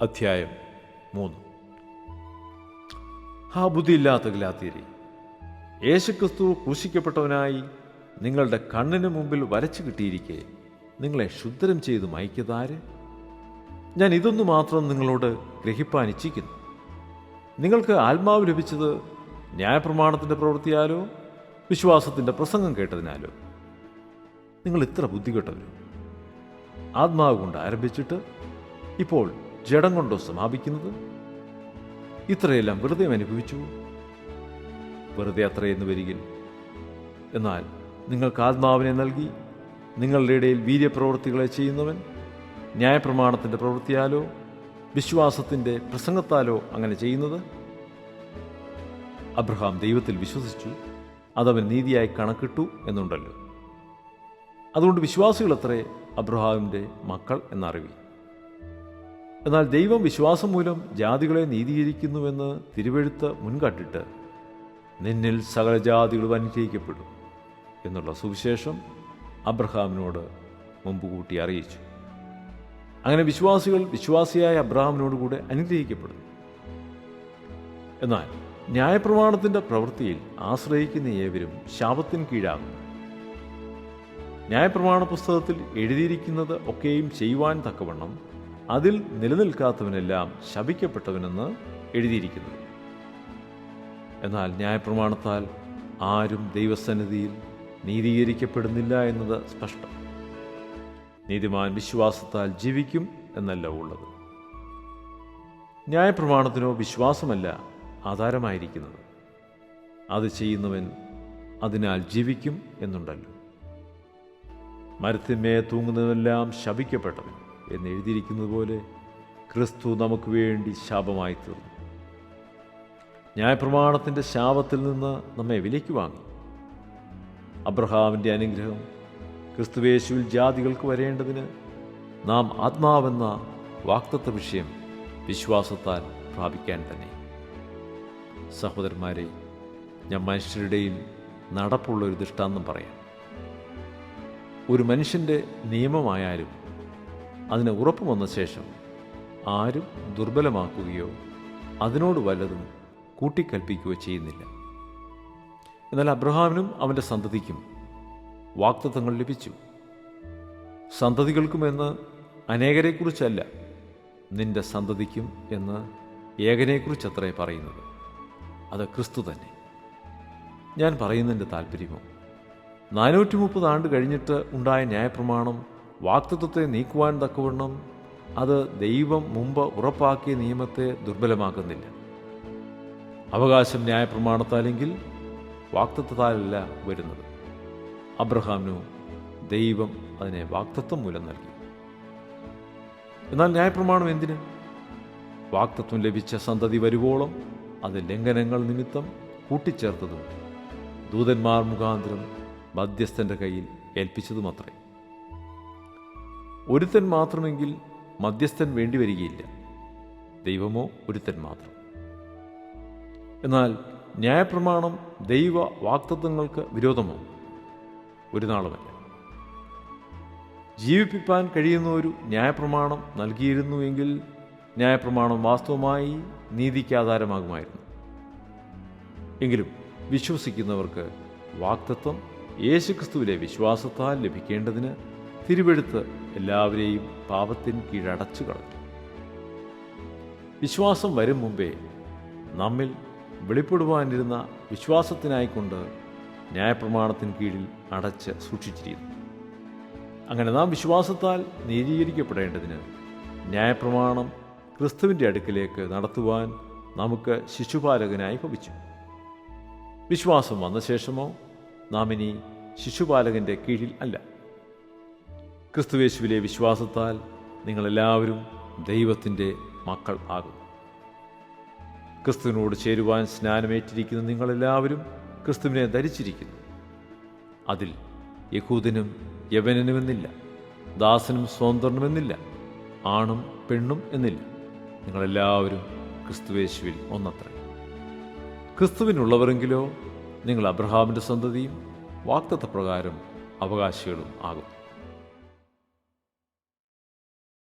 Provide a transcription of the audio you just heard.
അധ്യായം 3. ബുദ്ധിയില്ലാത്ത ഗലാത്യരേ, യേശുക്രിസ്തു ക്രൂശിക്കപ്പെട്ടവനായി നിങ്ങളുടെ കണ്ണിന് മുമ്പിൽ വരച്ചു കിട്ടിയിരിക്കെ നിങ്ങളെ ശുദ്ധരം ചെയ്ത് മയക്കിയതാര്? ഞാൻ ഇതൊന്നു മാത്രം നിങ്ങളോട് ഗ്രഹിപ്പാൻ ഇച്ഛിക്കുന്നു. നിങ്ങൾക്ക് ആത്മാവ് ലഭിച്ചത് ന്യായപ്രമാണത്തിൻ്റെ പ്രവൃത്തിയാലോ വിശ്വാസത്തിൻ്റെ പ്രസംഗം കേട്ടതിനാലോ? നിങ്ങൾ ഇത്ര ബുദ്ധികെട്ടവരും. ആത്മാവ് കൊണ്ട് ആരംഭിച്ചിട്ട് ഇപ്പോൾ ജഡം കൊണ്ടോ സമാപിക്കുന്നത്? ഇത്രയെല്ലാം വെറുതെ അനുഭവിച്ചു. വെറുതെ അത്രയെന്ന് വരികിൽ, എന്നാൽ നിങ്ങൾക്ക് ആത്മാവിനെ നൽകി നിങ്ങളുടെ ഇടയിൽ വീര്യപ്രവൃത്തികളെ ചെയ്യുന്നവൻ ന്യായപ്രമാണത്തിൻ്റെ പ്രവൃത്തിയാലോ വിശ്വാസത്തിൻ്റെ പ്രസംഗത്താലോ അങ്ങനെ ചെയ്യുന്നത്? അബ്രഹാം ദൈവത്തിൽ വിശ്വസിച്ചു, അതവൻ നീതിയായി കണക്കിട്ടു എന്നുണ്ടല്ലോ. അതുകൊണ്ട് വിശ്വാസികളത്രേ അബ്രഹാമിൻ്റെ മക്കൾ എന്നറിവി. എന്നാൽ ദൈവം വിശ്വാസം മൂലം ജാതികളെ നീതീകരിക്കുന്നുവെന്ന് തിരുവെഴുത്ത് മുൻകണ്ടിട്ട് നിന്നിൽ സകല ജാതികളും അനുഗ്രഹിക്കപ്പെടും എന്നുള്ള സുവിശേഷം അബ്രഹാമിനോട് മുമ്പുകൂട്ടി അറിയിച്ചു. അങ്ങനെ വിശ്വാസികൾ വിശ്വാസിയായ അബ്രഹാമിനോടുകൂടെ അനുഗ്രഹിക്കപ്പെടുന്നു. എന്നാൽ ന്യായപ്രമാണത്തിൻ്റെ പ്രവൃത്തിയിൽ ആശ്രയിക്കുന്ന ഏവരും ശാപത്തിന് കീഴാകുന്നു. ന്യായപ്രമാണ പുസ്തകത്തിൽ എഴുതിയിരിക്കുന്നത് ഒക്കെയും ചെയ്യുവാൻ തക്കവണ്ണം അതിൽ നിലനിൽക്കാത്തവനെല്ലാം ശപിക്കപ്പെട്ടവനെന്ന് എഴുതിയിരിക്കുന്നു. എന്നാൽ ന്യായപ്രമാണത്താൽ ആരും ദൈവസന്നിധിയിൽ നീതീകരിക്കപ്പെടുന്നില്ല എന്നത് സ്പഷ്ടം. നീതിമാൻ വിശ്വാസത്താൽ ജീവിക്കും എന്നല്ല ഉള്ളത്. ന്യായപ്രമാണത്തിനോ വിശ്വാസമല്ല ആധാരമായിരിക്കുന്നത്, അത് ചെയ്യുന്നവൻ അതിനാൽ ജീവിക്കും എന്നുണ്ടല്ലോ. മരത്തിന്മേൽ തൂങ്ങുന്നതെല്ലാം ശപിക്കപ്പെട്ടവൻ എന്നെഴുതിയിരിക്കുന്നത് പോലെ ക്രിസ്തു നമുക്ക് വേണ്ടി ശാപമായി തീർന്നു. ന്യായപ്രമാണത്തിൻ്റെ ശാപത്തിൽ നിന്ന് നമ്മെ വിലയ്ക്ക് വാങ്ങി. അബ്രഹാമിൻ്റെ അനുഗ്രഹം ക്രിസ്തുവേശുവിൽ ജാതികൾക്ക് വരേണ്ടതിന് നാം ആത്മാവെന്ന വാഗ്ദത്ത വിഷയം വിശ്വാസത്താൽ പ്രാപിക്കാൻ തന്നെ. സഹോദരന്മാരെ, ഞാൻ മനുഷ്യരുടെയിൽ നടപ്പുള്ളൊരു ദൃഷ്ടാന്തം പറയാം. ഒരു മനുഷ്യൻ്റെ നിയമമായാലും അതിന് ഉറപ്പ് വന്ന ശേഷം ആരും ദുർബലമാക്കുകയോ അതിനോട് വല്ലതും കൂട്ടിക്കൽപ്പിക്കുകയോ ചെയ്യുന്നില്ല. എന്നാൽ അബ്രഹാമിനും അവൻ്റെ സന്തതിക്കും വാഗ്ദത്തങ്ങൾ ലഭിച്ചു. സന്തതികൾക്കുമെന്ന് അനേകരെക്കുറിച്ചല്ല, നിന്റെ സന്തതിക്കും എന്ന് ഏകനെക്കുറിച്ചത്രേ പറയുന്നത്. അത് ക്രിസ്തു തന്നെ. ഞാൻ പറയുന്നതിൻ്റെ താല്പര്യമോ, 430 ആണ്ട് കഴിഞ്ഞിട്ട് ഉണ്ടായ ന്യായപ്രമാണം വാഗ്ദത്തത്തെ നീക്കുവാൻ തക്കവണ്ണം അത് ദൈവം മുമ്പ് ഉറപ്പാക്കിയ നിയമത്തെ ദുർബലമാക്കുന്നില്ല. അവകാശം ന്യായപ്രമാണത്താലെങ്കിൽ വാഗ്ദത്തത്താലല്ല വരുന്നത്. അബ്രഹാമിനു ദൈവം അതിനെ വാഗ്ദത്തം മൂലം നൽകി. എന്നാൽ ന്യായപ്രമാണം എന്തിന്? വാഗ്ദത്തം ലഭിച്ച സന്തതി വരുവോളം അത് ലംഘനങ്ങൾ നിമിത്തം കൂട്ടിച്ചേർത്തതും ദൂതന്മാർ മുഖാന്തരം മധ്യസ്ഥൻ്റെ കയ്യിൽ ഏൽപ്പിച്ചതുമത്രേ. ഒരുത്തൻ മാത്രമെങ്കിൽ മധ്യസ്ഥൻ വേണ്ടിവരികയില്ല, ദൈവമോ ഒരുത്തൻ മാത്രം. എന്നാൽ ന്യായപ്രമാണം ദൈവ വാഗ്ദത്തങ്ങൾക്ക് വിരോധമോ? ഒരു നാളുമല്ല. ജീവിപ്പിപ്പാൻ കഴിയുന്ന ഒരു ന്യായപ്രമാണം നൽകിയിരുന്നുവെങ്കിൽ ന്യായപ്രമാണം വാസ്തവമായി നീതിക്ക് ആധാരമാകുമായിരുന്നു. എങ്കിലും വിശ്വസിക്കുന്നവർക്ക് വാഗ്ദത്തം യേശുക്രിസ്തുവിലെ വിശ്വാസത്താൽ ലഭിക്കേണ്ടതിന് തിരുവെഴുത്ത് എല്ലാവരെയും പാപത്തിന് കീഴടച്ചു കളഞ്ഞു. വിശ്വാസം വരും മുമ്പേ നമ്മിൽ വെളിപ്പെടുവാനിരുന്ന വിശ്വാസത്തിനായിക്കൊണ്ട് ന്യായപ്രമാണത്തിന് കീഴിൽ അടച്ച് സൂക്ഷിച്ചിരിക്കുന്നു. അങ്ങനെ നാം വിശ്വാസത്താൽ നീതീകരിക്കപ്പെടേണ്ടതിന് ന്യായപ്രമാണം ക്രിസ്തുവിൻ്റെ അടുക്കിലേക്ക് നടത്തുവാൻ നമുക്ക് ശിശുപാലകനായി ഭവിച്ചു. വിശ്വാസം വന്ന ശേഷമോ നാം ഇനി ശിശുപാലകൻ്റെ കീഴിൽ അല്ല. ക്രിസ്തുവേശുവിലെ വിശ്വാസത്താൽ നിങ്ങളെല്ലാവരും ദൈവത്തിൻ്റെ മക്കൾ ആകുന്നു. ക്രിസ്തുവിനോട് ചേരുവാൻ സ്നാനമേറ്റിരിക്കുന്ന നിങ്ങളെല്ലാവരും ക്രിസ്തുവിനെ ധരിച്ചിരിക്കുന്നു. അതിൽ യഹൂദനും യവനനുമെന്നില്ല, ദാസനും സ്വതന്ത്രനുമെന്നില്ല, ആണും പെണ്ണും എന്നില്ല, നിങ്ങളെല്ലാവരും ക്രിസ്തുവേശുവിൽ ഒന്നത്രേ. ക്രിസ്തുവിനുള്ളവരെങ്കിലോ നിങ്ങൾ അബ്രഹാമിൻ്റെ സന്തതിയും വാഗ്ദത്തപ്രകാരം അവകാശികളും ആകും.